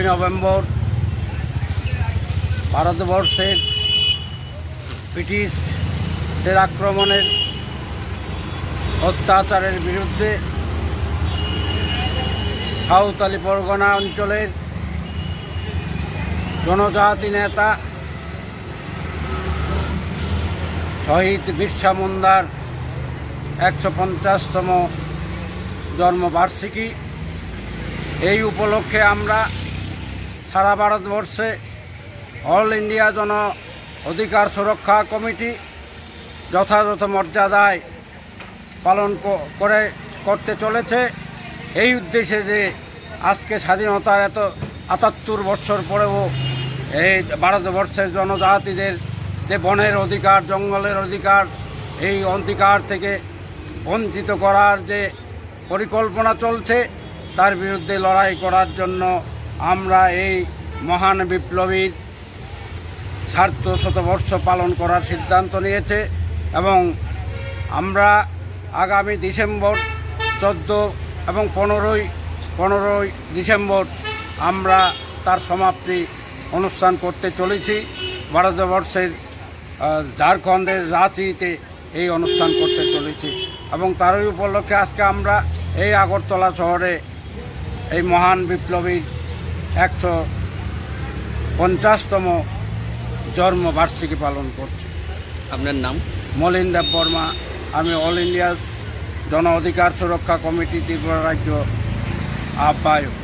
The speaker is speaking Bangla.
নভেম্বর ভারতবর্ষের ব্রিটিশদের আক্রমণের অত্যাচারের বিরুদ্ধে সাঁওতালি পরগনা অঞ্চলের জনজাতি নেতা শহীদ বিরসা মুন্ডার ১৫০তম জন্মবার্ষিকী। এই উপলক্ষে আমরা সারা ভারতবর্ষে অল ইন্ডিয়া জন অধিকার সুরক্ষা কমিটি যথাযথ মর্যাদায় পালন করতে চলেছে। এই উদ্দেশ্যে যে আজকে স্বাধীনতার এত ৭৮ বছর পরেও এই ভারতবর্ষের জনজাতিদের যে বনের অধিকার, জঙ্গলের অধিকার, এই অধিকার থেকে বঞ্চিত করার যে পরিকল্পনা চলছে, তার বিরুদ্ধে লড়াই করার জন্য আমরা এই মহান বিপ্লবীর সার্ধ শতবর্ষ পালন করার সিদ্ধান্ত নিয়েছে এবং আমরা আগামী ডিসেম্বর 14 এবং 15ই ডিসেম্বর আমরা তার সমাপ্তি অনুষ্ঠান করতে চলেছি। ভারতবর্ষের ঝাড়খণ্ডের রাঁচিতে এই অনুষ্ঠান করতে চলেছি এবং তারই উপলক্ষে আজকে আমরা এই আগরতলা শহরে এই মহান বিপ্লবীর ১৫০তম জন্মবার্ষিকী পালন করছি। আপনার নাম? মলিন দেব বর্মা। আমি অল ইন্ডিয়া জন অধিকার সুরক্ষা কমিটি ত্রিপুরা রাজ্য আহ্বায়ক।